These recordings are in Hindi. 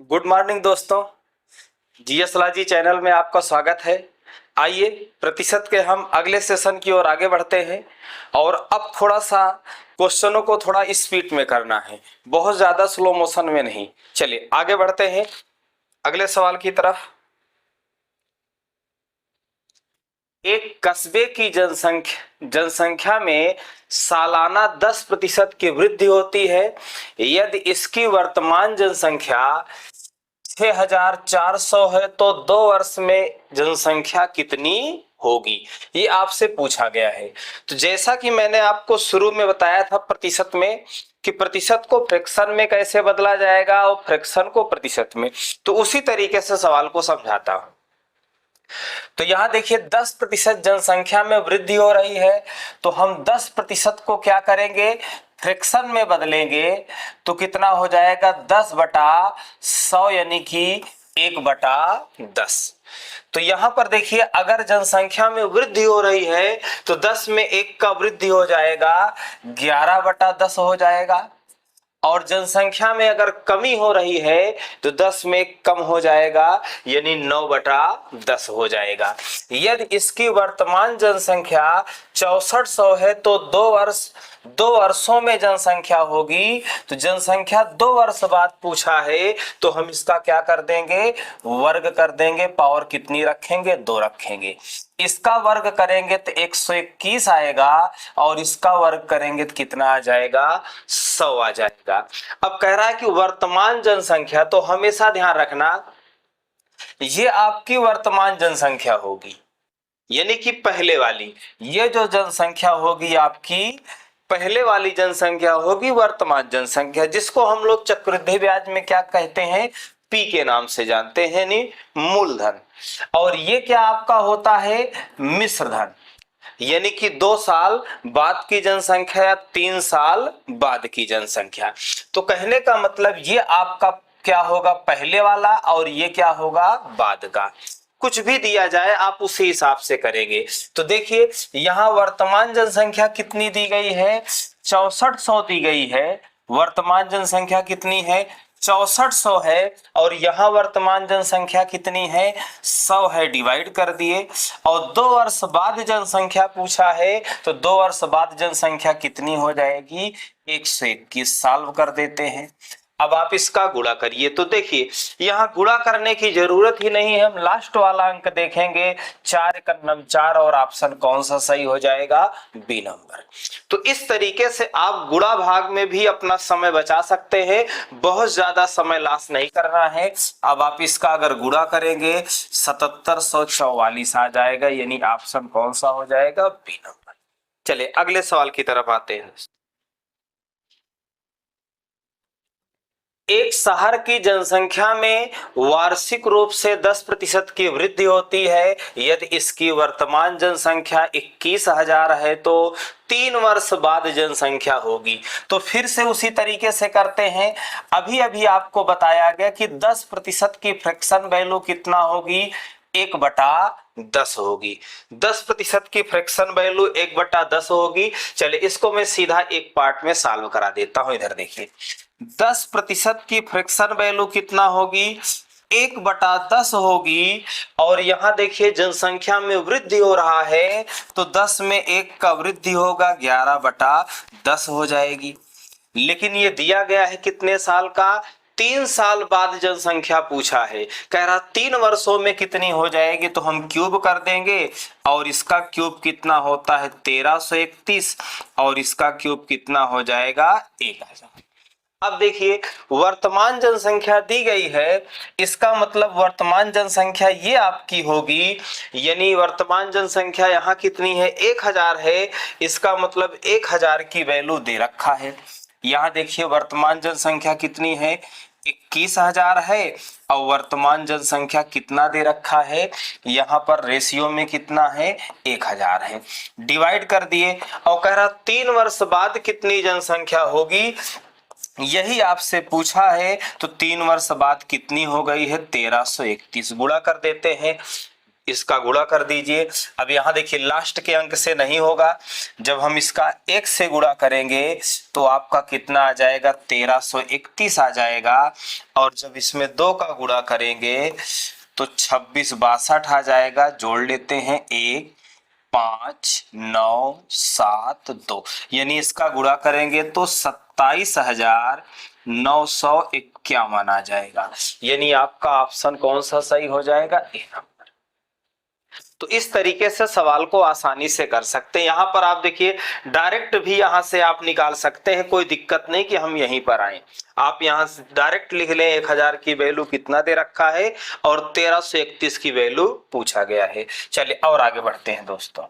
गुड मॉर्निंग दोस्तों। जीएस लाजी चैनल में आपका स्वागत है। आइए प्रतिशत के हम अगले सेशन की ओर आगे बढ़ते हैं और अब थोड़ा सा क्वेश्चनों को थोड़ा स्पीड में करना है, बहुत ज्यादा स्लो मोशन में नहीं। चलिए आगे बढ़ते हैं अगले सवाल की तरफ। एक कस्बे की जनसंख्या में सालाना 10% की वृद्धि होती है। यदि इसकी वर्तमान जनसंख्या 6400 है तो 2 वर्ष में जनसंख्या कितनी होगी, ये आपसे पूछा गया है। तो जैसा कि मैंने आपको शुरू में बताया था प्रतिशत में कि प्रतिशत को फ्रैक्शन में कैसे बदला जाएगा और फ्रैक्शन को प्रतिशत में, तो उसी तरीके से सवाल को समझाता हूं। तो यहां देखिए 10% जनसंख्या में वृद्धि हो रही है, तो हम 10% को क्या करेंगे, फ्रैक्शन में बदलेंगे। तो कितना हो जाएगा, 10/100 यानी कि 1/10। तो यहां पर देखिए अगर जनसंख्या में वृद्धि हो रही है तो 10 में 1 का वृद्धि हो जाएगा, 11/10 हो जाएगा। और जनसंख्या में अगर कमी हो रही है तो 10 में कम हो जाएगा, यानी 9/10 हो जाएगा। यदि इसकी वर्तमान जनसंख्या 6400 है तो 2 वर्षों में जनसंख्या होगी। तो जनसंख्या 2 वर्ष बाद पूछा है तो हम इसका क्या कर देंगे, वर्ग कर देंगे। पावर कितनी रखेंगे, 2 रखेंगे। इसका वर्ग करेंगे तो 121 आएगा और इसका वर्ग करेंगे तो कितना आ जाएगा, 100 आ जाएगा। अब कह रहा है कि वर्तमान जनसंख्या, तो हमेशा ध्यान रखना ये आपकी वर्तमान जनसंख्या होगी, यानी कि पहले वाली। ये जो जनसंख्या होगी आपकी पहले वाली जनसंख्या होगी, वर्तमान जनसंख्या, जिसको हम लोग चक्रवृद्धि ब्याज में क्या कहते हैं, पी के नाम से जानते हैं, नहीं मूलधन। और ये क्या आपका होता है, मिश्र धन, यानी कि 2 साल बाद की जनसंख्या या 3 साल बाद की जनसंख्या। तो कहने का मतलब ये आपका क्या होगा, पहले वाला, और ये क्या होगा, बाद का। कुछ भी दिया जाए आप उसी हिसाब से करेंगे। तो देखिए यहां वर्तमान जनसंख्या कितनी दी गई है, 6400 दी गई है। वर्तमान जनसंख्या कितनी है, 6400 है। और यहां वर्तमान जनसंख्या कितनी है, 100 है, डिवाइड कर दिए। और 2 वर्ष बाद जनसंख्या पूछा है तो 2 वर्ष बाद जनसंख्या कितनी हो जाएगी, 121। सॉल्व कर देते हैं। अब आप इसका गुणा करिए। तो देखिए यहां गुणा करने की जरूरत ही नहीं है, हम लास्ट वाला अंक देखेंगे, 4 का 4 और ऑप्शन कौन सा सही हो जाएगा, बी नंबर। तो इस तरीके से आप गुणा भाग में भी अपना समय बचा सकते हैं, बहुत ज्यादा समय लॉस नहीं करना है। अब आप इसका अगर गुणा करेंगे 7744 आ जाएगा, यानी ऑप्शन कौन सा हो जाएगा, बी नंबर। चलिए अगले सवाल की तरफ आते हैं। एक शहर की जनसंख्या में वार्षिक रूप से 10% की वृद्धि होती है। यदि इसकी वर्तमान जनसंख्या 21,000 है तो 3 वर्ष बाद जनसंख्या होगी। तो फिर से उसी तरीके से करते हैं। अभी अभी आपको बताया गया कि 10% की फ्रैक्शन वैल्यू कितना होगी, 1/10 होगी। 10% की फ्रैक्शन वैल्यू 1/10 होगी। चलिए इसको मैं सीधा एक पार्ट में सॉल्व करा देता हूं। इधर देखिए 10% की फ्रैक्शन वैल्यू कितना होगी, 1/10 होगी। और यहां देखिए जनसंख्या में वृद्धि हो रहा है तो 10 में 1 का वृद्धि होगा, 11/10 हो जाएगी। लेकिन ये दिया गया है कितने साल का, 3 साल बाद जनसंख्या पूछा है। कह रहा 3 वर्षों में कितनी हो जाएगी, तो हम क्यूब कर देंगे। और इसका क्यूब कितना होता है, 1331, और इसका क्यूब कितना हो जाएगा, 1000। अब देखिए वर्तमान जनसंख्या दी गई है, इसका मतलब वर्तमान जनसंख्या ये आपकी होगी, यानी वर्तमान जनसंख्या यहाँ कितनी है, 1000 है। इसका मतलब 1000 की वैल्यू दे रखा है। यहाँ देखिए वर्तमान जनसंख्या कितनी है, 21,000 है। और वर्तमान जनसंख्या कितना दे रखा है, यहाँ पर रेशियो में कितना है, 1000 है। डिवाइड कर दिए और कह रहा 3 वर्ष बाद कितनी जनसंख्या होगी, यही आपसे पूछा है। तो 3 वर्ष बाद कितनी हो गई है, 1331। गुणा कर देते हैं। इसका गुणा कर दीजिए। अब यहाँ देखिए लास्ट के अंक से नहीं होगा, जब हम इसका 1 से गुणा करेंगे तो आपका कितना आ जाएगा, 1331 आ जाएगा। और जब इसमें 2 का गुणा करेंगे तो 26 62 आ जाएगा। जोड़ लेते हैं, 1 5 9 7 2, यानी इसका गुणा करेंगे तो 27,951 आ जाएगा। यानी आपका ऑप्शन कौन सा सही हो जाएगा, ए नंबर। तो इस तरीके से सवाल को आसानी से कर सकते हैं। यहाँ पर आप देखिए डायरेक्ट भी यहाँ से आप निकाल सकते हैं, कोई दिक्कत नहीं कि हम यहीं पर आए। आप यहाँ से डायरेक्ट लिख लें 1000 की वैल्यू कितना दे रखा है और 1331 की वैल्यू पूछा गया है। चलिए और आगे बढ़ते हैं दोस्तों।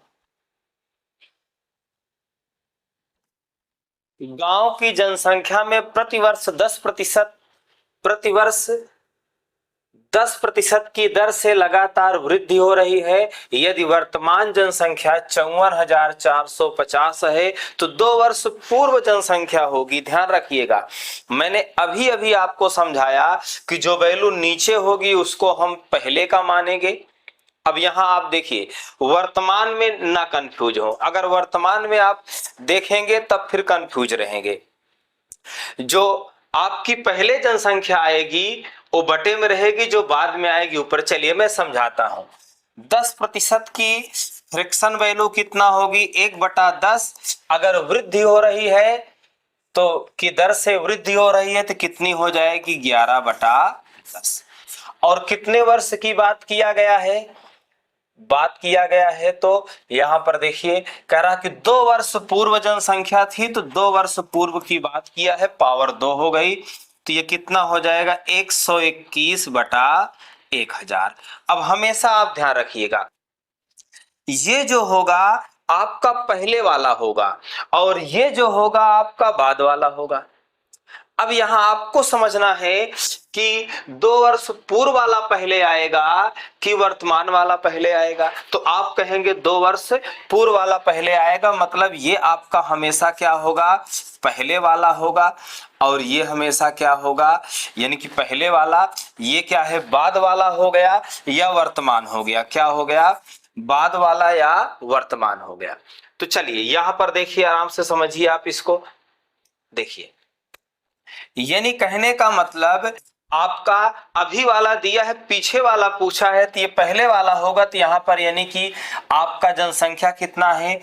गांव की जनसंख्या में प्रतिवर्ष 10% की दर से लगातार वृद्धि हो रही है। यदि वर्तमान जनसंख्या 54,450 है तो 2 वर्ष पूर्व जनसंख्या होगी। ध्यान रखिएगा, मैंने अभी अभी आपको समझाया कि जो वैल्यू नीचे होगी उसको हम पहले का मानेंगे। अब यहां आप देखिए वर्तमान में ना कंफ्यूज हो, अगर वर्तमान में आप देखेंगे तब फिर कंफ्यूज रहेंगे। जो आपकी पहले जनसंख्या आएगी वो बटे में रहेगी, जो बाद में आएगी ऊपर। चलिए मैं समझाता हूं। 10% की फ्रैक्शन वैल्यू कितना होगी, 1/10। अगर वृद्धि हो रही है तो की दर से वृद्धि हो रही है तो कितनी हो जाएगी, 11/10। और कितने वर्ष की बात किया गया है, तो यहां पर देखिए कह रहा कि 2 वर्ष पूर्व जनसंख्या थी तो 2 वर्ष पूर्व की बात किया है, पावर 2 हो गई तो ये कितना हो जाएगा, 121/1000। अब हमेशा आप ध्यान रखिएगा, ये जो होगा आपका पहले वाला होगा और ये जो होगा आपका बाद वाला होगा। अब यहां आपको समझना है कि 2 वर्ष पूर्व वाला पहले आएगा कि वर्तमान वाला पहले आएगा। तो आप कहेंगे 2 वर्ष पूर्व वाला पहले आएगा, मतलब ये आपका हमेशा क्या होगा, पहले वाला होगा। और ये हमेशा क्या होगा, यानी कि पहले वाला ये क्या है, बाद वाला हो गया या वर्तमान हो गया, क्या हो गया, बाद वाला या वर्तमान हो गया। तो चलिए यहां पर देखिए, आराम से समझिए आप इसको। देखिए यानी कहने का मतलब आपका अभी वाला दिया है, पीछे वाला पूछा है तो ये पहले वाला होगा। तो यहां पर यानी कि आपका जनसंख्या कितना है,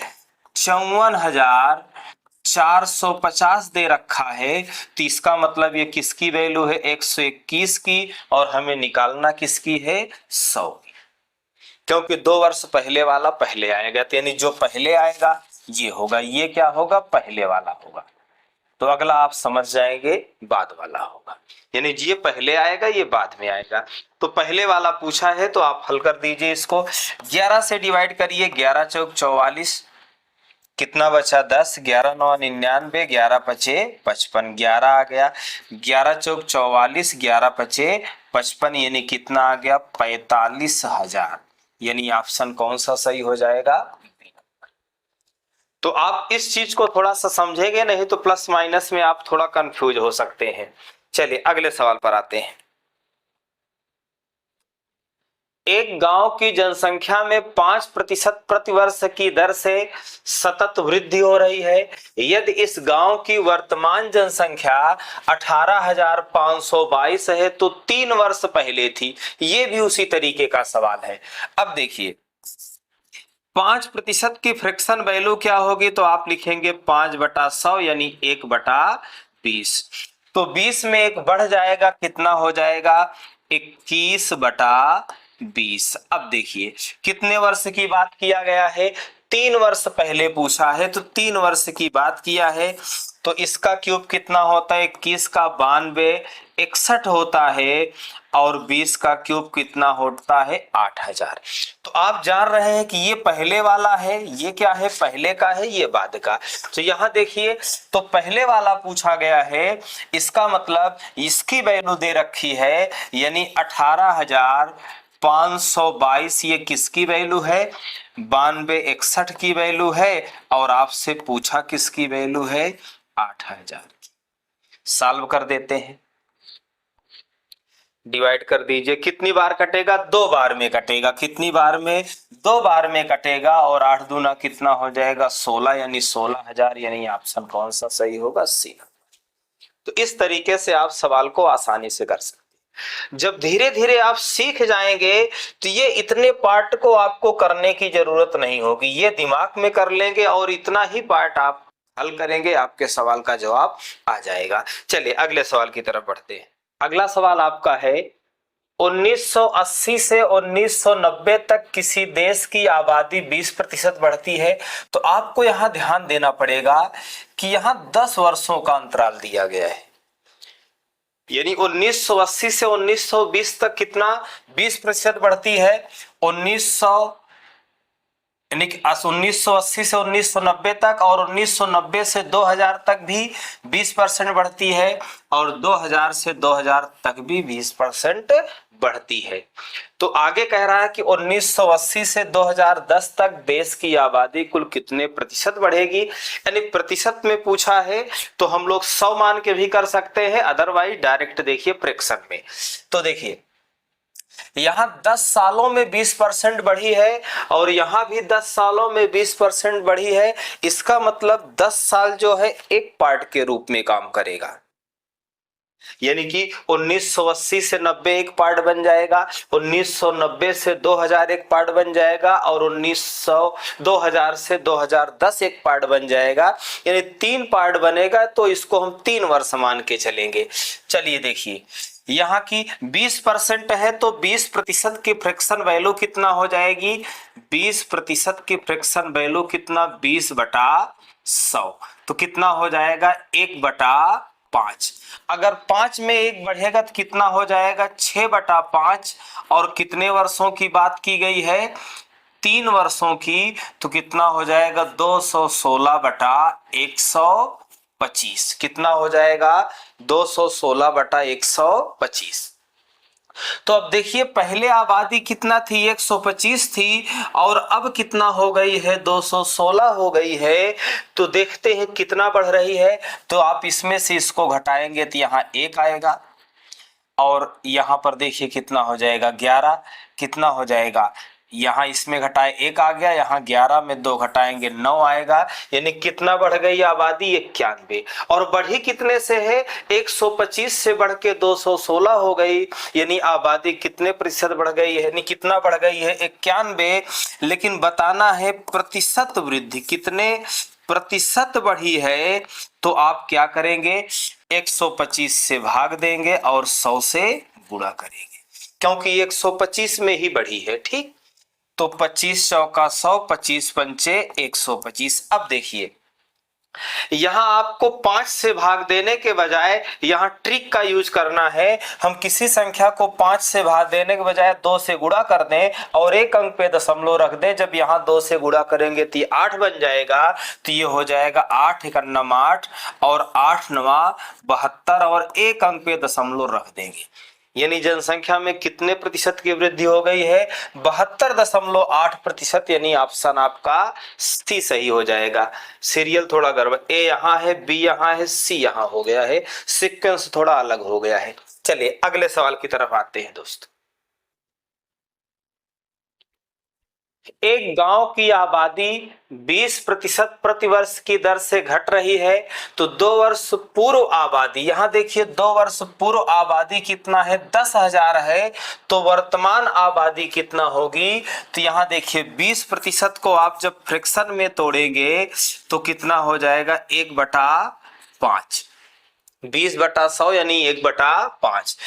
54,450 दे रखा है। तो इसका मतलब ये किसकी वैल्यू है, 121 की, और हमें निकालना किसकी है, 100 की। क्योंकि 2 वर्ष पहले वाला पहले आएगा, तो यानी जो पहले आएगा ये होगा, ये क्या होगा, पहले वाला होगा। तो अगला आप समझ जाएंगे बाद वाला होगा, यानी ये पहले आएगा ये बाद में आएगा। तो पहले वाला पूछा है तो आप हल कर दीजिए इसको। 11 से डिवाइड करिए, 11 चौक 44, कितना बचा, 10, 11 9 99, 11 पचे 55, 11 आ गया। 11 चौक 44, 11 पचे 55, यानी कितना आ गया, 45,000। यानी ऑप्शन कौन सा सही हो जाएगा। तो आप इस चीज को थोड़ा सा समझेंगे, नहीं तो प्लस माइनस में आप थोड़ा कंफ्यूज हो सकते हैं। चलिए अगले सवाल पर आते हैं। एक गांव की जनसंख्या में 5% प्रतिवर्ष की दर से सतत वृद्धि हो रही है। यदि इस गांव की वर्तमान जनसंख्या 18,522 है तो 3 वर्ष पहले थी। ये भी उसी तरीके का सवाल है। अब देखिए 5% की फ्रैक्शन वैल्यू क्या होगी, तो आप लिखेंगे 5/100 यानी 1/20। तो 20 में एक बढ़ जाएगा, कितना हो जाएगा, 21/20। अब देखिए कितने वर्ष की बात किया गया है, 3 वर्ष पहले पूछा है तो 3 वर्ष की बात किया है। तो इसका क्यूब कितना होता है, 21 का 92, 61 होता है, और 20 का क्यूब कितना होता है, 8000। तो आप जान रहे हैं कि ये पहले वाला है, ये क्या है, पहले का है, ये बाद का। तो यहाँ देखिए तो पहले वाला पूछा गया है, इसका मतलब इसकी वैल्यू दे रखी है, यानी 18,522 ये किसकी वैल्यू है, 92 61 की वैल्यू है, और आपसे पूछा किसकी वैल्यू है, 8000। सॉल्व कर देते हैं। डिवाइड कर दीजिए, कितनी बार कटेगा? 2 बार में कटेगा। कितनी बार में? 2 बार में कटेगा। और 8 दूना कितना हो जाएगा? 16, यानी 16,000, यानी ऑप्शन कौन सा सही होगा? सी। तो इस तरीके से आप सवाल को आसानी से कर सकते हैं। जब धीरे धीरे आप सीख जाएंगे तो ये इतने पार्ट को आपको करने की जरूरत नहीं होगी, ये दिमाग में कर लेंगे और इतना ही पार्ट आप हल करेंगे, आपके सवाल का जवाब आ जाएगा। चलिए अगले सवाल की तरफ बढ़ते हैं। अगला सवाल आपका है, 1980 से 1990 तक किसी देश की आबादी 20% बढ़ती है। तो आपको यहां ध्यान देना पड़ेगा कि यहां 10 वर्षों का अंतराल दिया गया है, यानी 1980 से 1920 तक कितना? 20% बढ़ती है। 1980 से 1990 तक, और 1990 से 2000 तक भी 20% बढ़ती है, और 2000 से 2000 तक भी 20% बढ़ती है। तो आगे कह रहा है कि 1980 से 2010 तक देश की आबादी कुल कितने प्रतिशत बढ़ेगी, यानी प्रतिशत में पूछा है तो हम लोग 100 मान के भी कर सकते हैं, अदरवाइज डायरेक्ट देखिए फ्रैक्शन में। तो देखिए यहां 10 सालों में 20% बढ़ी है, और यहां भी 10 सालों में 20% बढ़ी है। इसका मतलब 10 साल जो है एक पार्ट के रूप में काम करेगा, यानी कि 1980 से 90 एक पार्ट बन जाएगा, 1990 से 2000 एक पार्ट बन जाएगा, और 2000 से 2010 एक पार्ट बन जाएगा, यानी 3 पार्ट बनेगा। तो इसको हम 3 वर्ष मान के चलेंगे। चलिए देखिए यहाँ की 20% है, तो 20% की फ्रैक्शन वैल्यू कितना हो जाएगी? 20% की फ्रैक्शन वैल्यू कितना? 20/100। तो कितना हो जाएगा? 1/5। अगर 5 में 1 बढ़ेगा तो कितना हो जाएगा? 6/5। और कितने वर्षों की बात की गई है? 3 वर्षों की। तो कितना हो जाएगा? 216/125। कितना हो जाएगा? 216/125। तो अब देखिए पहले आबादी कितना थी? 125 थी, और अब कितना हो गई है? 216 हो गई है। तो देखते हैं कितना बढ़ रही है। तो आप इसमें से इसको घटाएंगे तो यहाँ 1 आएगा, और यहाँ पर देखिए कितना हो जाएगा? 11। कितना हो जाएगा? यहाँ इसमें घटाए 1 आ गया, यहाँ 11 में 2 घटाएंगे 9 आएगा, यानी कितना बढ़ गई आबादी? 91। और बढ़ी कितने से है? 125 से बढ़ के 216 हो गई, यानी आबादी कितने प्रतिशत बढ़ गई है? यानी कितना बढ़ गई है? 91। लेकिन बताना है प्रतिशत वृद्धि कितने प्रतिशत बढ़ी है। तो आप क्या करेंगे? 125 से भाग देंगे और 100 से गुणा करेंगे, क्योंकि 125 में ही बढ़ी है। ठीक, तो 25 चौका 100, 25 पंचे 125। अब देखिए यहां आपको 5 से भाग देने के बजाय यहां ट्रिक का यूज करना है। हम किसी संख्या को 5 से भाग देने के बजाय 2 से गुणा कर दें और एक अंक पे दशमलव रख दें। जब यहां 2 से गुणा करेंगे तो ये 8 बन जाएगा। तो ये हो जाएगा 8 × 8 और 8 × 9 72, और एक अंक पे दशमलव रख देंगे, यानी जनसंख्या में कितने प्रतिशत की वृद्धि हो गई है? 72.8%, यानी ऑप्शन आपका सी सही हो जाएगा। सीरियल थोड़ा गड़बड़, ए यहाँ है, बी यहाँ है, सी यहाँ हो गया है, सीक्वेंस थोड़ा अलग हो गया है। चलिए अगले सवाल की तरफ आते हैं दोस्तों। एक गांव की आबादी 20% प्रतिवर्ष की दर से घट रही है, तो 2 वर्ष पूर्व आबादी, यहां देखिए 2 वर्ष पूर्व आबादी कितना है? 10,000 है। तो वर्तमान आबादी कितना होगी? तो यहां देखिए 20% को आप जब फ्रैक्शन में तोड़ेंगे तो कितना हो जाएगा? 1/5। 20/100 यानी 1/5।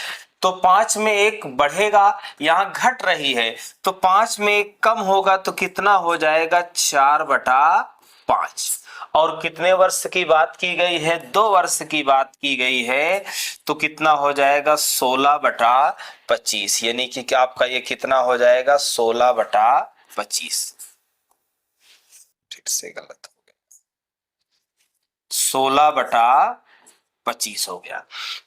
तो 5 में 1 बढ़ेगा, यहां घट रही है, तो 5 में 1 कम होगा तो कितना हो जाएगा? 4/5। और कितने वर्ष की बात की गई है? 2 वर्ष की बात की गई है। तो कितना हो जाएगा? 16/25, यानी कि आपका ये कितना हो जाएगा? 16/25। ठीक से गलत हो गया, 16/25 हो गया।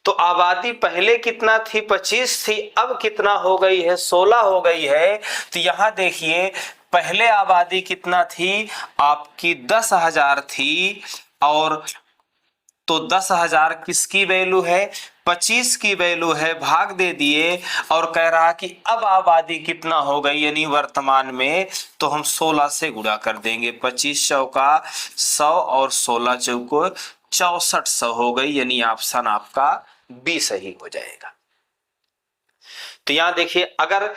तो आबादी पहले कितना थी? 25 थी, अब कितना हो गई है? 16 हो गई है। तो यहां देखिए पहले आबादी कितना थी? आपकी 10,000 थी, और तो 10,000 किसकी वैल्यू है? 25 की वैल्यू है, भाग दे दिए और कह रहा कि अब आबादी कितना हो गई यानी वर्तमान में, तो हम 16 से गुणा कर देंगे। 25 चौका 100 और 16 चौको 6400 हो गई, यानी ऑप्शन आपका बी सही हो जाएगा। तो यहां देखिए, अगर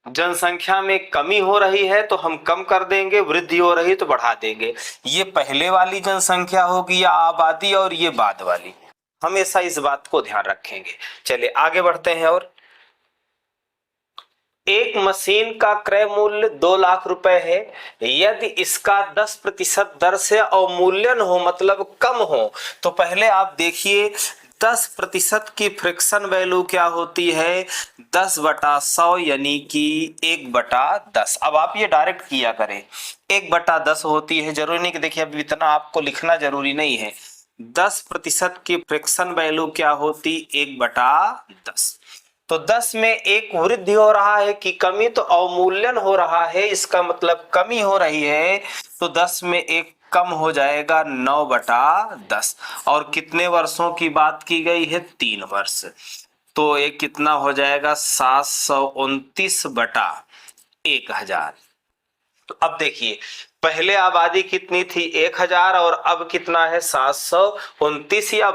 जनसंख्या में कमी हो रही है तो हम कम कर देंगे, वृद्धि हो रही तो बढ़ा देंगे। ये पहले वाली जनसंख्या होगी या आबादी, और ये बाद वाली, हमेशा इस बात को ध्यान रखेंगे। चलिए आगे बढ़ते हैं। और एक मशीन का क्रय मूल्य 2 लाख रुपए है, यदि इसका 10% दर से अवमूल्यन हो, मतलब कम हो, तो पहले आप देखिए 10% की फ्रिक्शन वैल्यू क्या होती है, 10/100 यानी कि 1/10। अब आप ये डायरेक्ट किया करें, 1/10 होती है, जरूरी नहीं कि देखिए अब इतना आपको लिखना जरूरी नहीं है। 10% की फ्रिक्शन वैल्यू क्या होती, 1/10। तो 10 में एक वृद्धि हो रहा है कि कमी, तो अवमूल्यन हो रहा है, इसका मतलब कमी हो रही है, तो 10 में एक कम हो जाएगा, 9/10। और कितने वर्षों की बात की गई है, 3 वर्ष, तो एक कितना हो जाएगा, 729/1000। तो अब देखिए, पहले आबादी कितनी थी, 1000, और अब कितना है, 729, या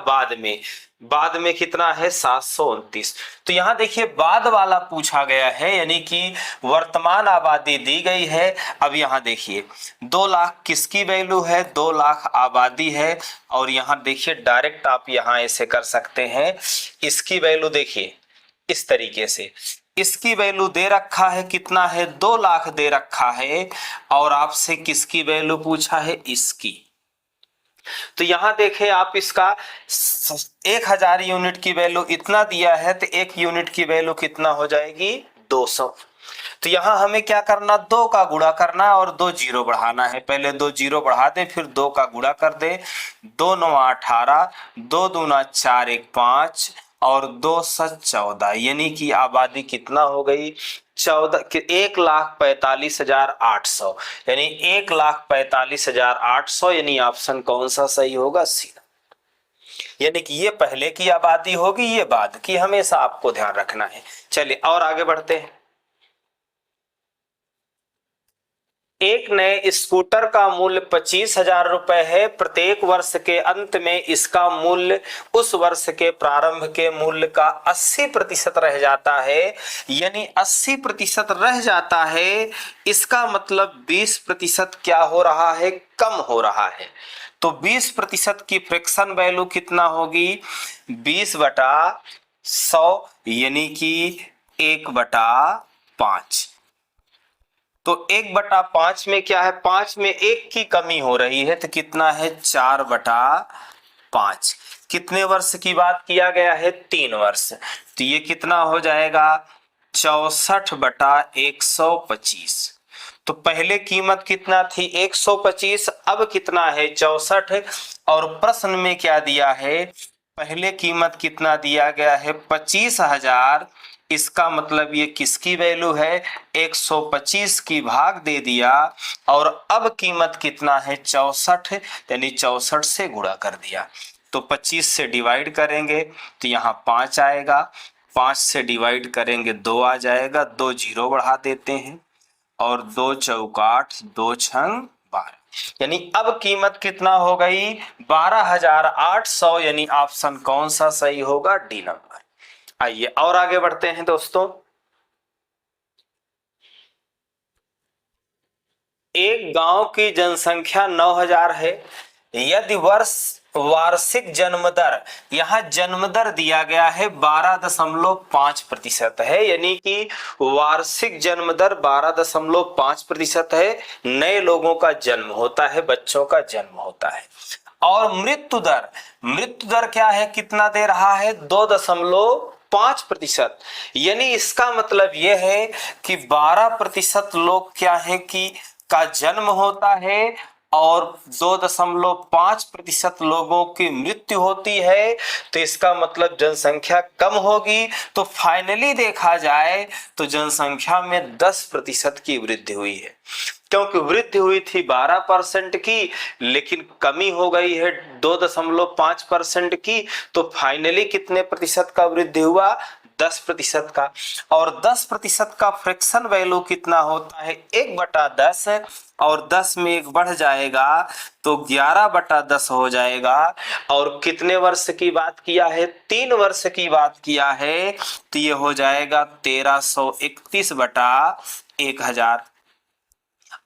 बाद में कितना है, 729। तो यहां देखिए बाद वाला पूछा गया है, यानी कि वर्तमान आबादी दी गई है। अब यहां देखिए 2 लाख किसकी वैल्यू है, 2 लाख आबादी है, और यहां देखिए डायरेक्ट आप यहां ऐसे कर सकते हैं, इसकी वैल्यू देखिए इस तरीके से, इसकी वैल्यू दे रखा है, कितना है, 2 लाख दे रखा है, और आपसे किसकी वैल्यू पूछा है, इसकी। तो यहां देखें आप, इसका 1000 यूनिट की वैल्यू इतना दिया है, तो 1 यूनिट की वैल्यू कितना हो जाएगी, 200। तो यहां हमें क्या करना, 2 का गुणा करना और 2 जीरो बढ़ाना है। पहले 2 जीरो बढ़ा दे, फिर 2 का गुणा कर दे, 2 9 18, 2 दूना 4 1 5 और 2 7 14, यानी कि आबादी कितना हो गई, 1,45,800, यानी 1,45,800, यानी ऑप्शन कौन सा सही होगा, सी। यानी कि ये पहले की आबादी होगी, ये बाद की, हमेशा आपको ध्यान रखना है। चलिए और आगे बढ़ते हैं। एक नए स्कूटर का मूल्य 25,000 रुपए है, प्रत्येक वर्ष के अंत में इसका मूल्य उस वर्ष के प्रारंभ के मूल्य का 80% रह जाता है, यानी 80% रह जाता है, इसका मतलब 20% क्या हो रहा है, कम हो रहा है। तो 20% की फ्रैक्शन वैल्यू कितना होगी, 20/100, यानी कि 1/5। तो 1/5 में क्या है, 5 में 1 की कमी हो रही है, तो कितना है, 4/5। कितने वर्ष की बात किया गया है, 3 वर्ष, तो ये कितना हो जाएगा, 64/125। तो पहले कीमत कितना थी, 125, अब कितना है, 64। और प्रश्न में क्या दिया है, पहले कीमत कितना दिया गया है, 25,000, इसका मतलब ये किसकी वैल्यू है, 125 की भाग दे दिया, और अब कीमत कितना है, 64, यानी 64 से गुणा कर दिया। तो 25 से डिवाइड करेंगे तो यहाँ 5 आएगा, 5 से डिवाइड करेंगे 2 आ जाएगा, 2 जीरो बढ़ा देते हैं, और 2 चौका 8, 2 छंग 12, यानी अब कीमत कितना हो गई, 12,800, यानी ऑप्शन कौन सा सही होगा, डी नंबर। आइए और आगे बढ़ते हैं दोस्तों। एक गांव की जनसंख्या 9,000 है, यदि वार्षिक जन्म दर, यहाँ जन्म दर दिया गया है 12.5% है, यानी कि वार्षिक जन्म दर 12.5% है, नए लोगों का जन्म होता है, बच्चों का जन्म होता है। और मृत्यु दर क्या है, कितना दे रहा है, 2.5%, यानी इसका मतलब यह है कि 12% लोग क्या है कि का जन्म होता है, और 2.5% लोगों की मृत्यु होती है, तो इसका मतलब जनसंख्या कम होगी। तो फाइनली देखा जाए तो जनसंख्या में 10% की वृद्धि हुई है, क्योंकि वृद्धि हुई थी 12% की, लेकिन कमी हो गई है 2.5% की। तो फाइनली कितने प्रतिशत का वृद्धि हुआ? 10% का। और 10% का फ्रैक्शन वैल्यू कितना होता है? 1/10, और 10 में 1 बढ़ जाएगा तो 11/10 हो जाएगा। और कितने वर्ष की बात किया है? 3 वर्ष की बात किया है, तो ये हो जाएगा 1331/1000।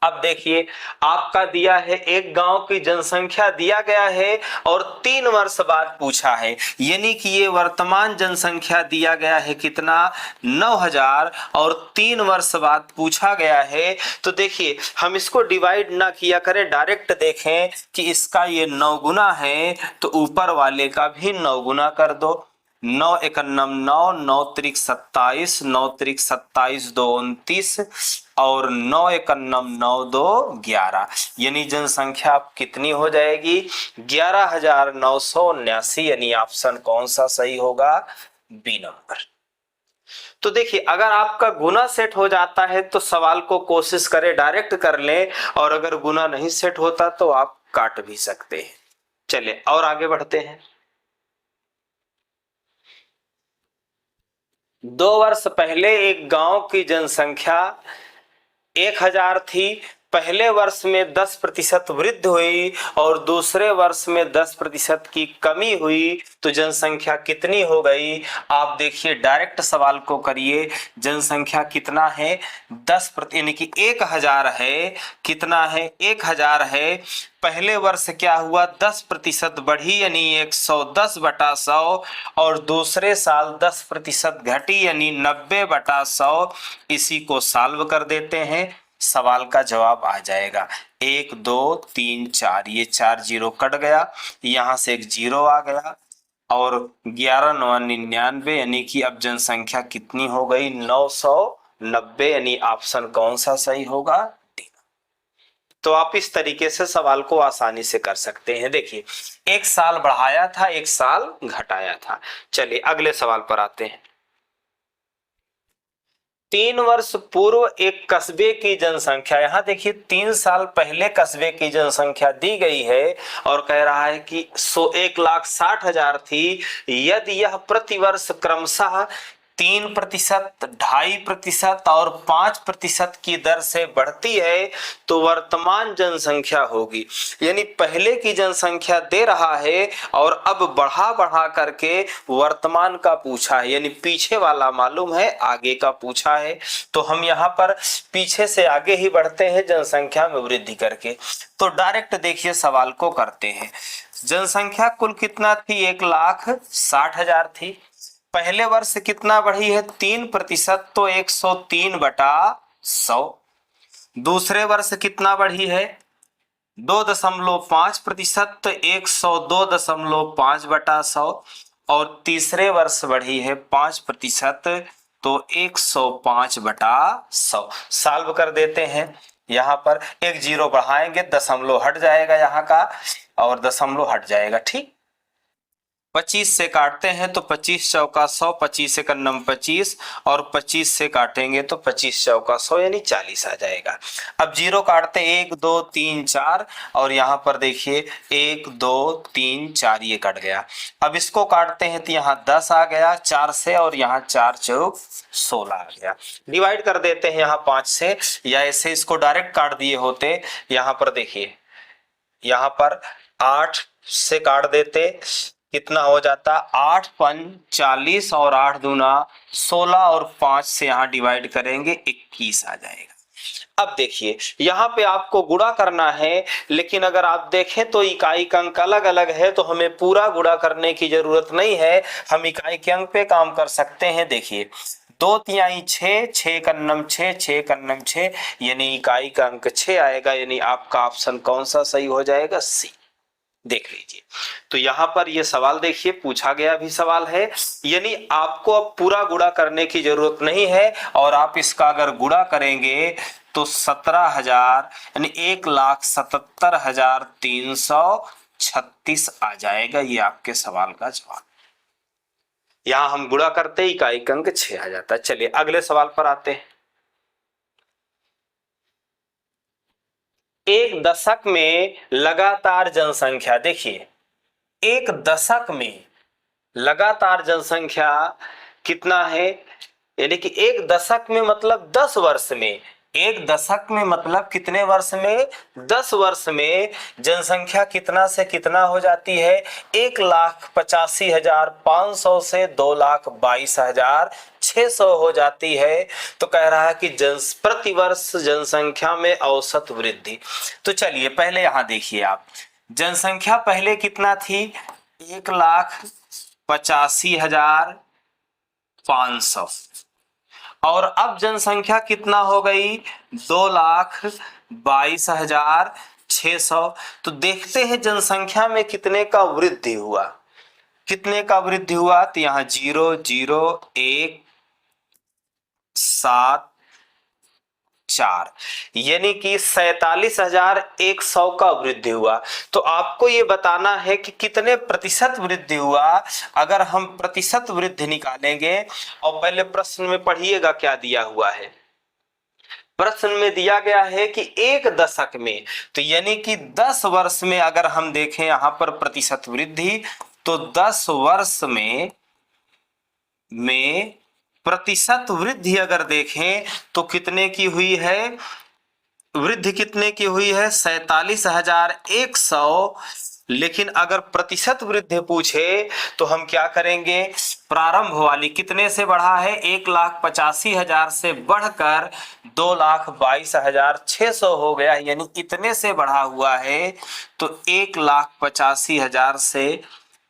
अब देखिए, आपका दिया है एक गांव की जनसंख्या दिया गया है और 3 वर्ष बाद पूछा है, यानी कि ये वर्तमान जनसंख्या दिया गया है कितना? 9000, और 3 वर्ष बाद पूछा गया है। तो देखिए, हम इसको डिवाइड ना किया करें, डायरेक्ट देखें कि इसका ये 9 गुना है, तो ऊपर वाले का भी 9 गुना कर दो। 9 एकन्नम 9, 9 त्रिक 27, 9 त्रिक 27, 2 29, और 9 एकन्नम 9, 2 11, यानी जनसंख्या अब कितनी हो जाएगी? 11,979। यानी ऑप्शन कौन सा सही होगा? B number. तो देखिए, अगर आपका गुना सेट हो जाता है तो सवाल को कोशिश करें डायरेक्ट कर लें, और अगर गुना नहीं सेट होता तो आप काट भी सकते हैं। चलिए और आगे बढ़ते हैं। 2 वर्ष पहले एक गांव की जनसंख्या 1000 थी। पहले वर्ष में 10% वृद्धि हुई और दूसरे वर्ष में 10% की कमी हुई, तो जनसंख्या कितनी हो गई? आप देखिए, डायरेक्ट सवाल को करिए। जनसंख्या कितना है? 10%, यानी कि 1000 है। कितना है? 1000 है। पहले वर्ष क्या हुआ? 10% बढ़ी, यानी 110/100, और दूसरे साल 10% घटी, यानी 90/100। इसी को सॉल्व कर देते हैं, सवाल का जवाब आ जाएगा। 1 2 3 4, ये 4 जीरो कट गया, यहां से एक जीरो आ गया, और 11 9 99, यानी कि अब जनसंख्या कितनी हो गई? 990। यानी ऑप्शन कौन सा सही होगा? डी। तो आप इस तरीके से सवाल को आसानी से कर सकते हैं। देखिए, एक साल बढ़ाया था, एक साल घटाया था। चलिए अगले सवाल पर आते हैं। 3 वर्ष पूर्व एक कस्बे की जनसंख्या, यहां देखिए 3 साल पहले कस्बे की जनसंख्या दी गई है और कह रहा है कि 1,60,000 थी। यदि यह प्रतिवर्ष क्रमशः 3%, 2.5% और 5% की दर से बढ़ती है तो वर्तमान जनसंख्या होगी। यानी पहले की जनसंख्या दे रहा है और अब बढ़ा बढ़ा करके वर्तमान का पूछा है, यानी पीछे वाला मालूम है, आगे का पूछा है। तो हम यहाँ पर पीछे से आगे ही बढ़ते हैं जनसंख्या में वृद्धि करके। तो डायरेक्ट देखिए सवाल को करते हैं। जनसंख्या कुल कितना थी? 1,60,000 थी। पहले वर्ष कितना बढ़ी है? 3%, तो 103/100। दूसरे वर्ष कितना बढ़ी है? 2.5%, तो 102.5/100। और तीसरे वर्ष बढ़ी है 5%, तो 105/100। सॉल्व कर देते हैं। यहाँ पर एक जीरो बढ़ाएंगे, दशमलव हट जाएगा यहाँ का, और दशमलव हट जाएगा। ठीक, 25 से काटते हैं तो 25 चौका 100, 25 से कन्नम 25, और 25 से काटेंगे तो 25 चौका 100, यानी 40 आ जाएगा। अब जीरो काटते 1 2 3 4, और यहाँ पर देखिए 1 2 3 4, ये कट गया। अब इसको काटते हैं तो यहाँ 10 आ गया 4 से, और यहाँ 4 चौक 16 आ गया। डिवाइड कर देते हैं यहाँ 5 से, या ऐसे इसको डायरेक्ट काट दिए होते। यहाँ पर देखिए, यहाँ पर 8 से काट देते, कितना हो जाता? 8 5 40, और 8 दूना 16, और 5 से यहाँ डिवाइड करेंगे 21 आ जाएगा। अब देखिए, यहाँ पे आपको गुणा करना है, लेकिन अगर आप देखें तो इकाई का अंक अलग अलग है, तो हमें पूरा गुणा करने की जरूरत नहीं है, हम इकाई के अंक पे काम कर सकते हैं। देखिए 2 तिहाई 6, 6 कन्नम 6, 6 कन्नम 6, यानी इकाई का अंक 6 आएगा। यानी आपका ऑप्शन कौन सा सही हो जाएगा? सी। देख लीजिए। तो यहाँ पर ये सवाल देखिए पूछा गया भी सवाल है, यानी आपको अब पूरा गुणा करने की जरूरत नहीं है, और आप इसका अगर गुणा करेंगे तो 17,000 यानी 1,77,336 आ जाएगा। ये आपके सवाल का जवाब। यहां हम गुणा करते ही इकाई अंक 6 आ जाता है। चलिए अगले सवाल पर आते हैं। एक दशक में लगातार जनसंख्या, देखिए एक दशक में लगातार जनसंख्या कितना है, यानी कि एक दशक में मतलब 10 वर्ष में, एक दशक में मतलब कितने वर्ष में, 10 वर्ष में जनसंख्या कितना से कितना हो जाती है, 1,85,500 से 2,22,600 हो जाती है। तो कह रहा है कि प्रति वर्ष जनसंख्या में औसत वृद्धि। तो चलिए पहले यहां देखिए आप, जनसंख्या पहले कितना थी, 1,85,500, और अब जनसंख्या कितना हो गई, 2,22,600। तो देखते हैं जनसंख्या में कितने का वृद्धि हुआ, कितने का वृद्धि हुआ। तो यहाँ 0,0,1,7,4 यानी कि 47,100 का वृद्धि हुआ। तो आपको ये बताना है कि कितने प्रतिशत वृद्धि हुआ। अगर हम प्रतिशत वृद्धि निकालेंगे, और पहले प्रश्न में पढ़िएगा क्या दिया हुआ है। प्रश्न में दिया गया है कि एक दशक में, तो यानी कि 10 वर्ष में अगर हम देखें यहां पर प्रतिशत वृद्धि, तो 10 वर्ष में प्रतिशत वृद्धि अगर देखें तो कितने की हुई है, वृद्धि कितने की हुई है, 47,100। लेकिन अगर प्रतिशत वृद्धि पूछे तो हम क्या करेंगे, प्रारंभ वाली कितने से बढ़ा है, 1,85,000 से बढ़कर 2,22,600 हो गया, यानी इतने से बढ़ा हुआ है। तो 1,85,000 से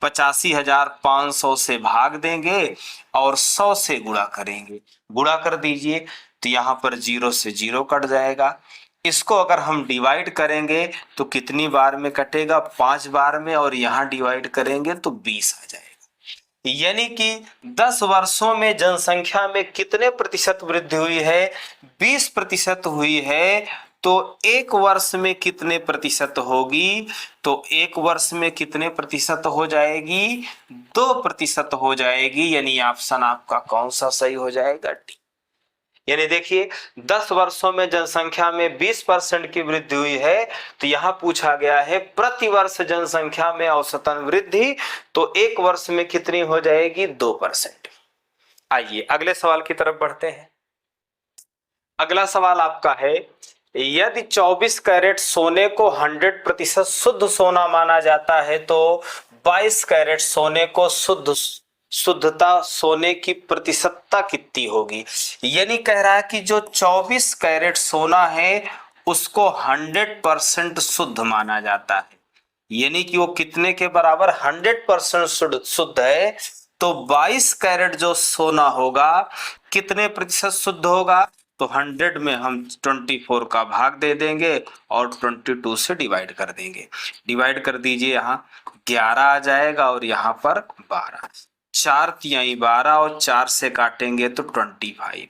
85,500 से भाग देंगे और 100 से गुणा करेंगे। गुणा कर दीजिए तो यहाँ पर 0 से 0 कट जाएगा। इसको अगर हम डिवाइड करेंगे तो कितनी बार में कटेगा, 5 बार में, और यहाँ डिवाइड करेंगे तो 20 आ जाएगा। यानी कि 10 वर्षों में जनसंख्या में कितने प्रतिशत वृद्धि हुई है, 20% हुई है। तो एक वर्ष में कितने प्रतिशत होगी, तो एक वर्ष में कितने प्रतिशत हो जाएगी, 2% हो जाएगी। यानी ऑप्शन आपका कौन सा सही हो जाएगा, डी। यानी देखिए 10 वर्षों में जनसंख्या में 20% की वृद्धि हुई है। तो यहां पूछा गया है प्रति वर्ष जनसंख्या में औसतन वृद्धि, तो एक वर्ष में कितनी हो जाएगी, 2%। आइए अगले सवाल की तरफ बढ़ते हैं। अगला सवाल आपका है, यदि 24 कैरेट सोने को 100% शुद्ध सोना माना जाता है, तो 22 कैरेट सोने को शुद्धता सोने की प्रतिशतता कितनी होगी। यानी कह रहा है कि जो 24 कैरेट सोना है उसको 100% शुद्ध माना जाता है, यानी कि वो कितने के बराबर, 100% शुद्ध है। तो 22 कैरेट जो सोना होगा कितने प्रतिशत शुद्ध होगा, तो 100 में हम 24 का भाग दे देंगे और 22 से डिवाइड कर देंगे। डिवाइड कर दीजिए, यहाँ 11 आ जाएगा और यहाँ पर 12, 4 तिहाई 12 और 4 से काटेंगे तो 25।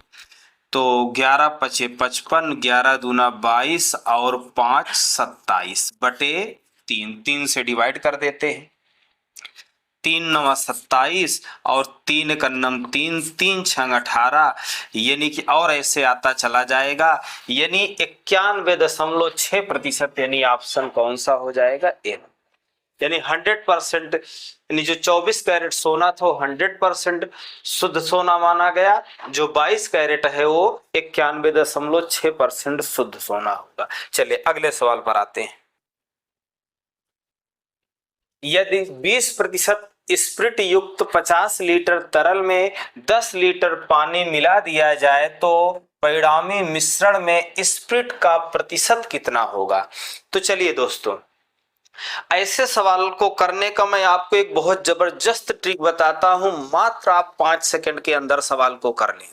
तो 11 पचे 55, 11 दूना 22 और 5 27 बटे 3, 3 से डिवाइड कर देते हैं। 3 9 27 और 3 कन्नम 3, 3 छंग 18, यानी कि और ऐसे आता चला जाएगा। यानी 91.6%, यानी ऑप्शन कौन सा हो जाएगा, ए। यानी 100%, यानी जो 24 कैरेट सोना था 100% शुद्ध सोना माना गया, जो 22 कैरेट है वो 91.6% शुद्ध सोना होगा। चलिए अगले सवाल पर आते हैं। यदि 20% स्प्रिट युक्त 50 लीटर तरल में 10 लीटर पानी मिला दिया जाए तो परिणामी मिश्रण में स्प्रिट का प्रतिशत कितना होगा। तो चलिए दोस्तों, ऐसे सवाल को करने का मैं आपको एक बहुत जबरदस्त ट्रिक बताता हूं, मात्र आप 5 सेकंड के अंदर सवाल को कर लें।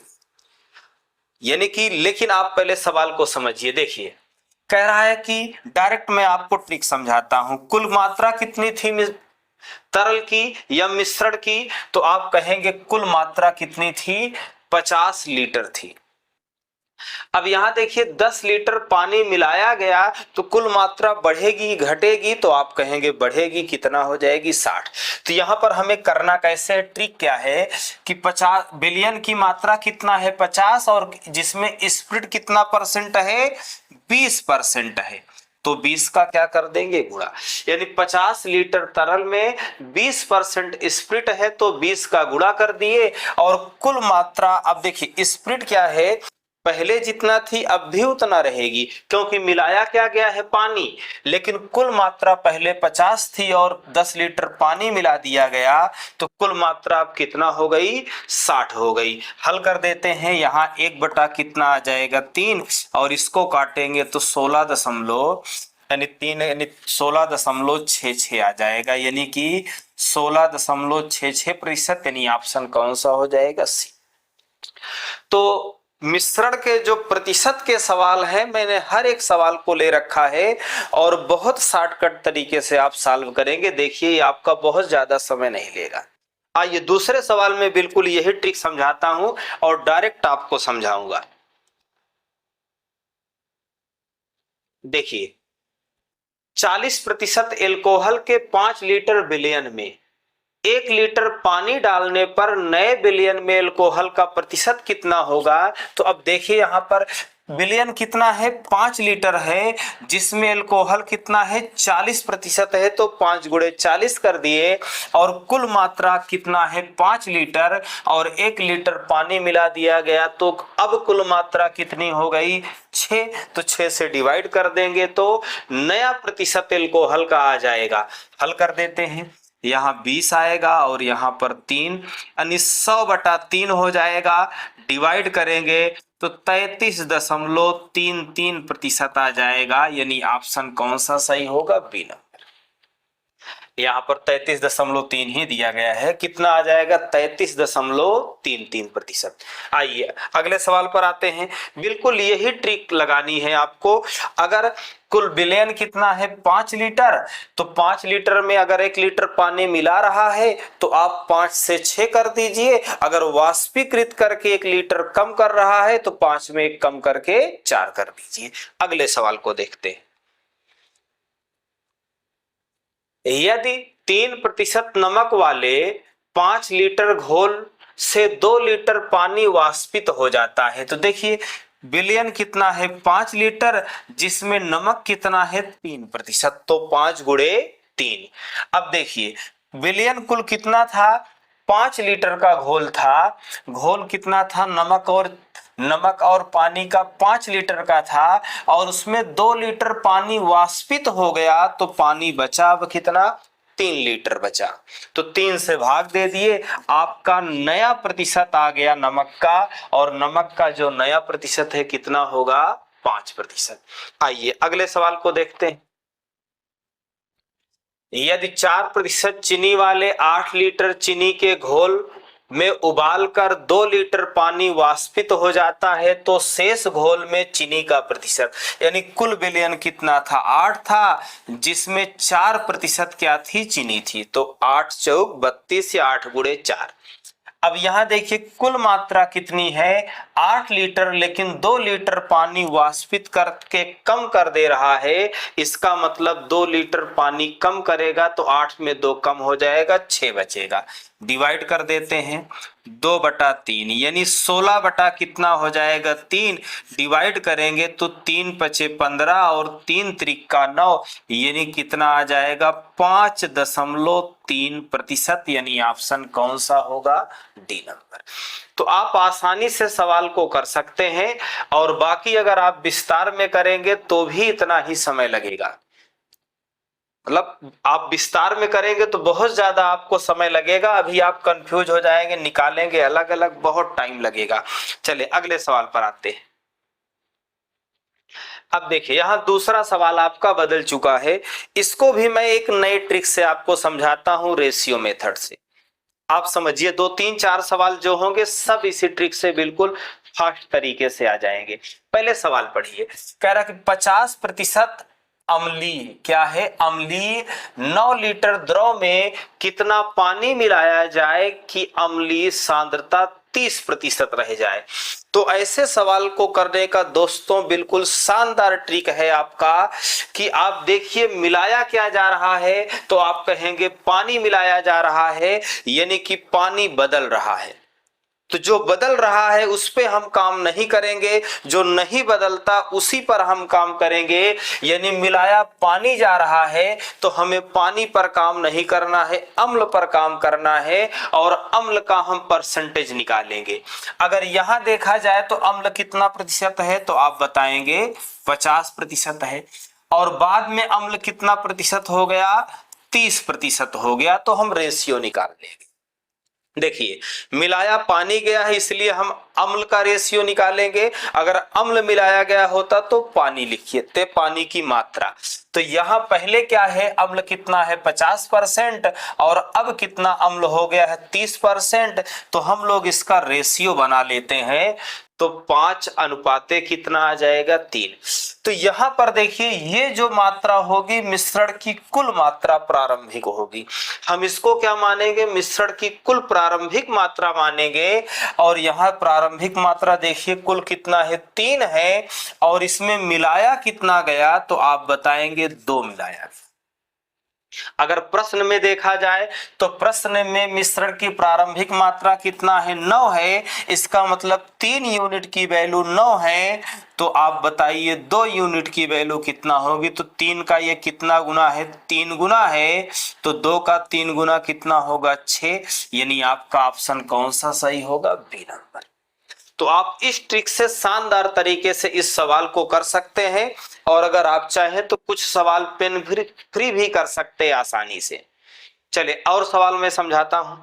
यानी कि लेकिन आप पहले सवाल को समझिए। देखिए कह रहा है कि डायरेक्ट मैं आपको ट्रिक समझाता हूं, कुल मात्रा कितनी थी तरल की या मिश्रण की, तो आप कहेंगे कुल मात्रा कितनी थी, 50 लीटर थी। अब यहां देखिए 10 लीटर पानी मिलाया गया तो कुल मात्रा बढ़ेगी घटेगी, तो आप कहेंगे बढ़ेगी, कितना हो जाएगी, 60। तो यहां पर हमें करना कैसे है, ट्रिक क्या है कि 50 बिलियन की मात्रा कितना है, 50, और जिसमें स्प्रिट कितना परसेंट है, 20% है, तो 20 का क्या कर देंगे, गुणा। यानी 50 लीटर तरल में 20% स्प्रिट है तो 20 का गुणा कर दिए, और कुल मात्रा, अब देखिए स्प्रिट क्या है, पहले जितना थी अब भी उतना रहेगी, क्योंकि मिलाया क्या गया है, पानी, लेकिन कुल मात्रा पहले 50 थी और 10 लीटर पानी मिला दिया गया, तो कुल मात्रा अब कितना हो गई, 60 हो गई। हल कर देते हैं, यहाँ 1 बटा कितना आ जाएगा, 3, और इसको काटेंगे तो 16 दशमलव यानी 3 यानी 16.66 आ जाएगा, यानी कि 16.66%, यानी ऑप्शन कौन सा हो जाएगा, सी। तो मिश्रण के जो प्रतिशत के सवाल हैं, मैंने हर एक सवाल को ले रखा है और बहुत शॉर्टकट तरीके से आप सॉल्व करेंगे, देखिए ये आपका बहुत ज्यादा समय नहीं लेगा। आइए दूसरे सवाल में बिल्कुल यही ट्रिक समझाता हूं और डायरेक्ट आपको समझाऊंगा। देखिए 40% एल्कोहल के 5 लीटर विलयन में 1 लीटर पानी डालने पर नए विलयन में एल्कोहल का प्रतिशत कितना होगा। तो अब देखिए यहाँ पर विलयन कितना है, 5 लीटर है, जिसमें एल्कोहल कितना है, 40% है, तो 5 गुणे 40 कर दिए, और कुल मात्रा कितना है, 5 लीटर, और 1 लीटर पानी मिला दिया गया, तो अब कुल मात्रा कितनी हो गई, 6। तो 6 से डिवाइड कर देंगे तो नया प्रतिशत एल्कोहल का आ जाएगा। हल कर देते हैं, यहाँ 20 आएगा और यहाँ पर 3, यानी 100/3 हो जाएगा। डिवाइड करेंगे तो 33.33% आ जाएगा, यानी ऑप्शन कौन सा सही होगा, बी नंबर। यहाँ पर 33.3 ही दिया गया है, कितना आ जाएगा, 33.33%। आइए अगले सवाल पर आते हैं। बिल्कुल यही ट्रिक लगानी है आपको। अगर कुल विलयन कितना है, 5 लीटर, तो 5 लीटर में अगर 1 लीटर पानी मिला रहा है तो आप 5 से 6 कर दीजिए। अगर वाष्पीकृत करके 1 लीटर कम कर रहा है तो 5 में 1 कम करके 4 कर दीजिए। अगले सवाल को देखते हैं। यदि 3% नमक वाले 5 लीटर घोल से 2 लीटर पानी वाष्पित हो जाता है, तो देखिए विलयन कितना है, 5 लीटर, जिसमें नमक कितना है, 3%, तो 5 गुणे 3। अब देखिए विलयन कुल कितना था, 5 लीटर का घोल था, घोल कितना था, नमक और पानी का 5 लीटर का था, और उसमें 2 लीटर पानी वाष्पित हो गया, तो पानी बचा अब कितना, 3 लीटर बचा, तो 3 से भाग दे दिए, आपका नया प्रतिशत आ गया नमक का, और नमक का जो नया प्रतिशत है कितना होगा, 5%। आइए अगले सवाल को देखते हैं। यदि 4% चीनी वाले 8 लीटर चीनी के घोल में उबालकर 2 लीटर पानी वाष्पित हो जाता है, तो शेष घोल में चीनी का प्रतिशत, यानी कुल विलयन कितना था, 8 था, जिसमें 4% क्या थी, चीनी थी, तो 8 चौक 32 या 8 गुणे 4। अब यहां देखिए कुल मात्रा कितनी है, 8 लीटर, लेकिन 2 लीटर पानी वाष्पित करके कम कर दे रहा है, इसका मतलब 2 लीटर पानी कम करेगा तो 8 में 2 कम हो जाएगा, 6 बचेगा। डिवाइड कर देते हैं, 2/3 यानी 16 बटा कितना हो जाएगा, 3। डिवाइड करेंगे तो 3 पचे 15 और 3 त्रिका 9, यानी कितना आ जाएगा, 5.3%, यानी ऑप्शन कौन सा होगा, डी नंबर। तो आप आसानी से सवाल को कर सकते हैं, और बाकी अगर आप विस्तार में करेंगे तो भी इतना ही समय लगेगा, मतलब आप विस्तार में करेंगे तो बहुत ज्यादा आपको समय लगेगा, अभी आप कंफ्यूज हो जाएंगे, निकालेंगे अलग अलग, बहुत टाइम लगेगा। चलिए अगले सवाल पर आते हैं। अब देखिए यहां दूसरा सवाल आपका बदल चुका है, इसको भी मैं एक नए ट्रिक से आपको समझाता हूं, रेशियो मेथड से। आप समझिए 2 3 4 सवाल जो होंगे सब इसी ट्रिक से बिल्कुल फास्ट तरीके से आ जाएंगे। पहले सवाल पढ़िए, कह रहा कि 50% अम्लीय, क्या है अम्लीय, 9 लीटर द्रव में कितना पानी मिलाया जाए कि अम्लीय सांद्रता 30% रह जाए। तो ऐसे सवाल को करने का दोस्तों बिल्कुल शानदार ट्रिक है आपका कि आप देखिए मिलाया क्या जा रहा है, तो आप कहेंगे पानी मिलाया जा रहा है, यानी कि पानी बदल रहा है। तो जो बदल रहा है उस पे हम काम नहीं करेंगे, जो नहीं बदलता उसी पर हम काम करेंगे। यानी मिलाया पानी जा रहा है तो हमें पानी पर काम नहीं करना है, अम्ल पर काम करना है, और अम्ल का हम परसेंटेज निकालेंगे। अगर यहां देखा जाए तो अम्ल कितना प्रतिशत है, तो आप बताएंगे 50% है, और बाद में अम्ल कितना प्रतिशत हो गया, 30% हो गया, तो हम रेशियो निकाल लेंगे। देखिए मिलाया पानी गया है इसलिए हम अम्ल का रेशियो निकालेंगे, अगर अम्ल मिलाया गया होता तो पानी लिखिए, ते पानी की मात्रा। तो यहां पहले क्या है, अम्ल कितना है 50% और अब कितना अम्ल हो गया है 30%, तो हम लोग इसका रेशियो बना लेते हैं। तो 5 अनुपाते कितना आ जाएगा 3। तो यहां पर देखिए ये जो मात्रा होगी मिश्रण की कुल मात्रा प्रारंभिक होगी, हम इसको क्या मानेंगे, मिश्रण की कुल प्रारंभिक मात्रा मानेंगे। और यहाँ प्रारंभिक मात्रा देखिए कुल कितना है 3 है, और इसमें मिलाया कितना गया, तो आप बताएंगे 2 मिलाया। अगर प्रश्न में देखा जाए तो प्रश्न में मिश्रण की प्रारंभिक मात्रा कितना है 9 है, इसका मतलब 3 यूनिट की वैल्यू 9 है, तो आप बताइए 2 यूनिट की वैल्यू कितना होगी। तो 3 का ये कितना गुना है, 3 गुना है, तो 2 का 3 गुना कितना होगा 6, यानी आपका ऑप्शन कौन सा सही होगा, बी नंबर। तो आप इस ट्रिक से शानदार तरीके से इस सवाल को कर सकते हैं, और अगर आप चाहें तो कुछ सवाल पेन फ्री भी कर सकते हैं आसानी से। चलिए और सवाल मैं समझाता हूं।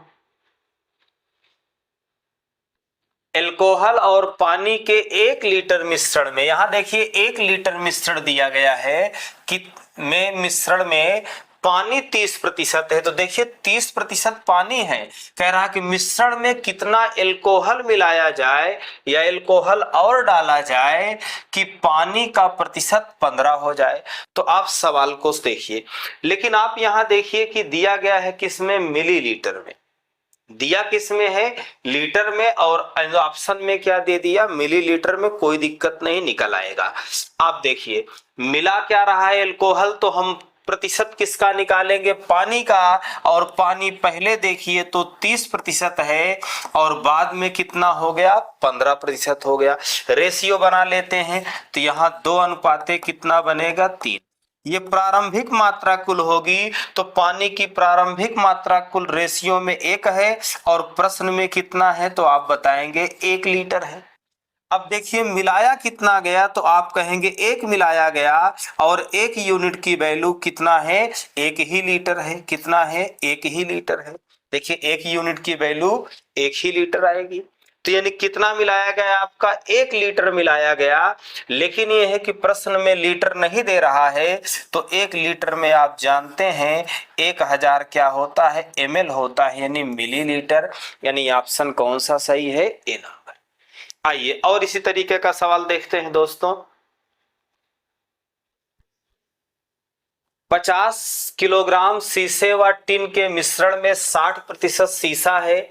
अल्कोहल और पानी के 1 लीटर मिश्रण में, यहां देखिए 1 लीटर मिश्रण दिया गया है कि मिश्रण में पानी 30% है, तो देखिए 30% पानी है, कह रहा कि मिश्रण में कितना अल्कोहल मिलाया जाए या अल्कोहल और डाला जाए कि पानी का प्रतिशत 15 हो जाए। तो आप सवाल को देखिए, लेकिन आप यहां देखिए कि दिया गया है किसमें, मिलीलीटर में, दिया किसमें है, लीटर में, और ऑप्शन में क्या दे दिया, मिलीलीटर में, कोई दिक्कत नहीं निकल आएगा। आप देखिए मिला क्या रहा है अल्कोहल, तो हम प्रतिशत किसका निकालेंगे, पानी का, और पानी पहले देखिए तो 30% है, और बाद में कितना हो गया 15% हो गया। रेशियो बना लेते हैं, तो यहाँ 2 अनुपाते कितना बनेगा 3। ये प्रारंभिक मात्रा कुल होगी, तो पानी की प्रारंभिक मात्रा कुल रेशियो में 1 है, और प्रश्न में कितना है, तो आप बताएंगे 1 लीटर है। अब देखिए मिलाया कितना गया, तो आप कहेंगे 1 मिलाया गया, और 1 यूनिट की वैल्यू कितना है, 1 ही लीटर है, कितना है 1 ही लीटर है। देखिए 1 यूनिट की वैल्यू 1 ही लीटर आएगी। तो यानी कितना मिलाया गया, आपका 1 लीटर मिलाया गया, लेकिन यह है कि प्रश्न में लीटर नहीं दे रहा है, तो 1 लीटर में आप जानते हैं 1000 क्या होता है, ml होता है, यानी मिलीलीटर, यानी ऑप्शन कौन सा सही है, ए नंबर। आइए और इसी तरीके का सवाल देखते हैं दोस्तों। 50 किलोग्राम शीशे व टिन के मिश्रण में 60% शीशा है,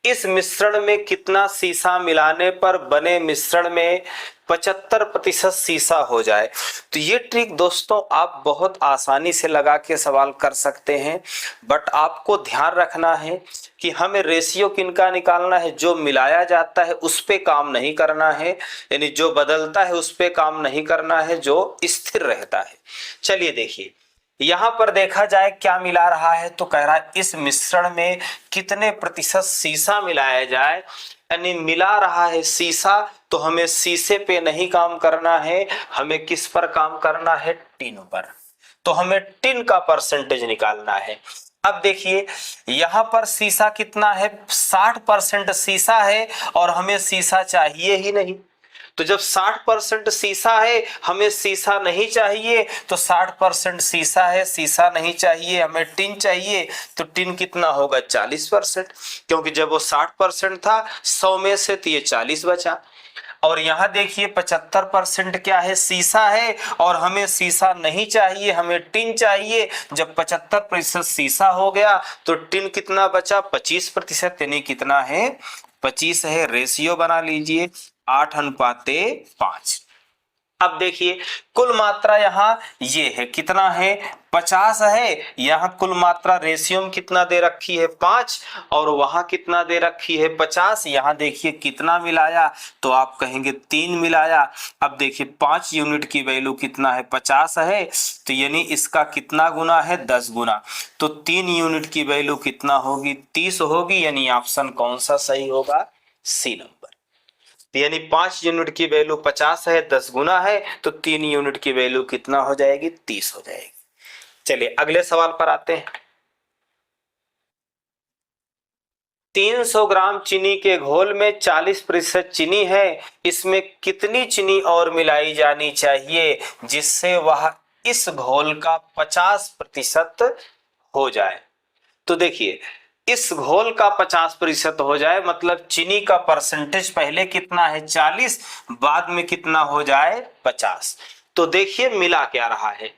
इस मिश्रण में कितना शीशा मिलाने पर बने मिश्रण में 75% शीशा हो जाए। तो ये ट्रिक दोस्तों आप बहुत आसानी से लगा के सवाल कर सकते हैं, बट आपको ध्यान रखना है कि हमें रेशियो किनका निकालना है, जो मिलाया जाता है उस पे काम नहीं करना है, यानी जो बदलता है उस पे काम नहीं करना है, जो स्थिर रहता है। चलिए देखिए यहां पर देखा जाए क्या मिला रहा है, तो कह रहा है इस मिश्रण में कितने प्रतिशत शीशा मिलाया जाए, यानी मिला रहा है शीशा, तो हमें शीशे पे नहीं काम करना है, हमें किस पर काम करना है, टिन पर। तो हमें टिन का परसेंटेज निकालना है। अब देखिए यहां पर शीशा कितना है, 60% शीशा है, और हमें शीशा चाहिए ही नहीं, तो जब 60% शीशा है, हमें शीशा नहीं चाहिए, तो 60% शीशा है, शीशा नहीं चाहिए, हमें टिन चाहिए, तो टिन कितना होगा 40%, क्योंकि जब वो 60% था 100 में से, तो ये 40 बचा। और यहाँ देखिए 75% क्या है, शीशा है, और हमें शीशा नहीं चाहिए, हमें टिन चाहिए। जब 75% शीशा हो गया तो टिन कितना बचा 25%, यानी कितना है 25 है। रेशियो बना लीजिए 8:5। अब देखिए कुल मात्रा यहाँ ये है, कितना है 50 है। यहाँ कुल मात्रा रेशियो में कितना दे रखी है 5, और वहां कितना दे रखी है 50। यहाँ देखिए कितना मिलाया, तो आप कहेंगे 3 मिलाया। अब देखिए 5 यूनिट की वैल्यू कितना है 50 है, तो यानी इसका कितना गुना है 10 गुना, तो 3 यूनिट की वैल्यू कितना होगी 30 होगी। यानी ऑप्शन कौन सा सही होगा, सी नंबर। यानी 5 यूनिट की वैल्यू 50 है, 10 गुना है, तो 3 यूनिट की वैल्यू कितना हो जाएगी 30 हो जाएगी। चलिए अगले सवाल पर आते हैं। 300 ग्राम चीनी के घोल में 40% चीनी है, इसमें कितनी चीनी और मिलाई जानी चाहिए जिससे वह इस घोल का 50% हो जाए। तो देखिए इस घोल का 50% हो जाए, मतलब चीनी का परसेंटेज पहले कितना है 40, बाद में कितना हो जाए 50। तो देखिए मिला क्या रहा है,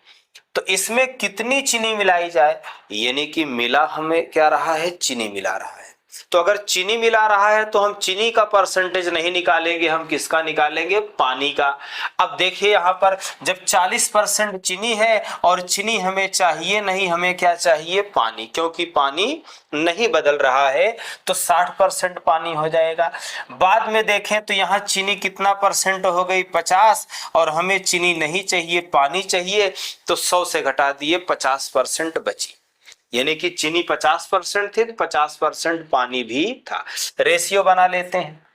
तो इसमें कितनी चीनी मिलाई जाए, यानी कि मिला हमें क्या रहा है, चीनी मिला रहा है। तो अगर चीनी मिला रहा है तो हम चीनी का परसेंटेज नहीं निकालेंगे, हम किसका निकालेंगे, पानी का। अब देखिए यहाँ पर जब 40% चीनी है और चीनी हमें चाहिए नहीं, हमें क्या चाहिए, पानी, क्योंकि पानी नहीं बदल रहा है, तो 60% पानी हो जाएगा। बाद में देखें तो यहाँ चीनी कितना परसेंट हो गई 50, और हमें चीनी नहीं चाहिए, पानी चाहिए, तो 100 से घटा दिए 50% बची, यानी कि चीनी 50% थी, 50% पानी भी था। रेशियो बना लेते हैं।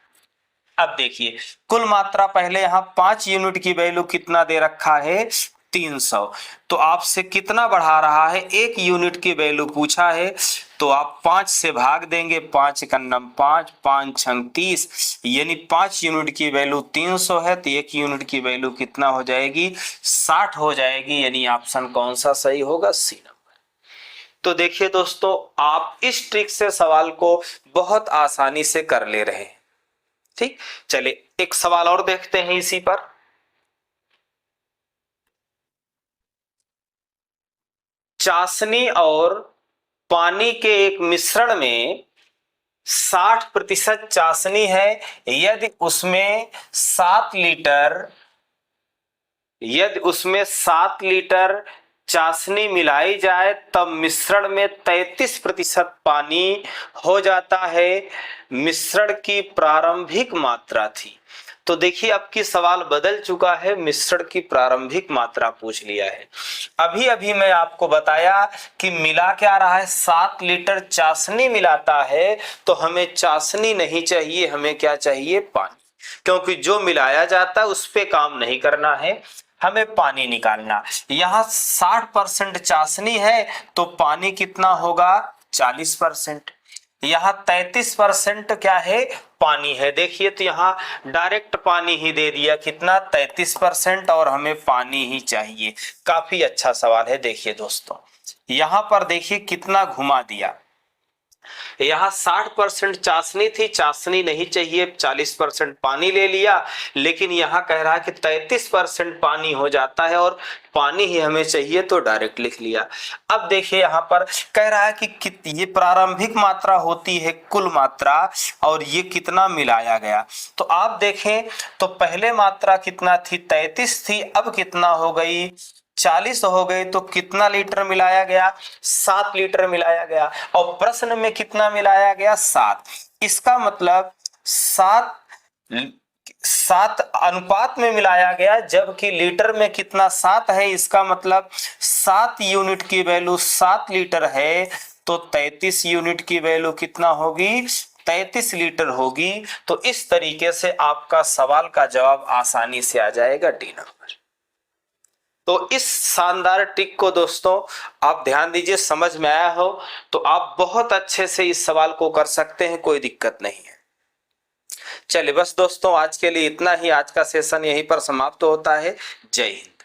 अब देखिए कुल मात्रा पहले यहाँ 5 यूनिट की वैल्यू कितना दे रखा है 300, तो आपसे कितना बढ़ा रहा है, 1 यूनिट की वैल्यू पूछा है, तो आप 5 से भाग देंगे, 5 × 9 5, 5 × 30, यानी 5 यूनिट की वैल्यू 300 है, तो 1 यूनिट की वैल्यू कितना हो जाएगी 60 हो जाएगी। यानी ऑप्शन कौन सा सही होगा, सी नंबर। तो देखिए दोस्तों आप इस ट्रिक से सवाल को बहुत आसानी से कर ले रहे हैं। ठीक, चलिए एक सवाल और देखते हैं इसी पर। चाशनी और पानी के एक मिश्रण में 60% चाशनी है, यदि उसमें 7 लीटर चाशनी मिलाई जाए तब मिश्रण में 33% पानी हो जाता है, मिश्रण की प्रारंभिक मात्रा थी। तो देखिए अब की सवाल बदल चुका है, मिश्रण की प्रारंभिक मात्रा पूछ लिया है। अभी अभी मैं आपको बताया कि मिला क्या रहा है, 7 लीटर चाशनी मिलाता है, तो हमें चाशनी नहीं चाहिए, हमें क्या चाहिए, पानी, क्योंकि जो मिलाया जाता है उस पे काम नहीं करना है, हमें पानी निकालना। यहाँ 60% चाशनी है, तो पानी कितना होगा 40%। यहाँ 33% क्या है, पानी है। देखिए तो यहाँ डायरेक्ट पानी ही दे दिया, कितना 33%, और हमें पानी ही चाहिए। काफी अच्छा सवाल है। देखिए दोस्तों यहाँ पर देखिए कितना घुमा दिया, यहाँ 60% चाशनी थी, चाशनी नहीं चाहिए, 40% पानी ले लिया, लेकिन यहाँ कह रहा है कि 33% पानी हो जाता है और पानी ही हमें चाहिए, तो डायरेक्ट लिख लिया। अब देखिए यहाँ पर कह रहा है कि ये प्रारंभिक मात्रा होती है कुल मात्रा, और ये कितना मिलाया गया। तो आप देखें तो पहले मात्रा कितना थी 33 थी, अब कितना हो गई 40 हो गई, तो कितना लीटर मिलाया गया 7 लीटर मिलाया गया, और प्रश्न में कितना मिलाया गया 7। इसका मतलब 7 अनुपात में मिलाया गया, जबकि लीटर में कितना 7 है, इसका मतलब 7 यूनिट की वैल्यू 7 लीटर है, तो 33 यूनिट की वैल्यू कितना होगी 33 लीटर होगी। तो इस तरीके से आपका सवाल का जवाब आसानी से आ जाएगा, डी नंबर। तो इस शानदार ट्रिक को दोस्तों आप ध्यान दीजिए, समझ में आया हो तो आप बहुत अच्छे से इस सवाल को कर सकते हैं, कोई दिक्कत नहीं है। चलिए बस दोस्तों, आज के लिए इतना ही। आज का सेशन यहीं पर समाप्त होता है। जय हिंद।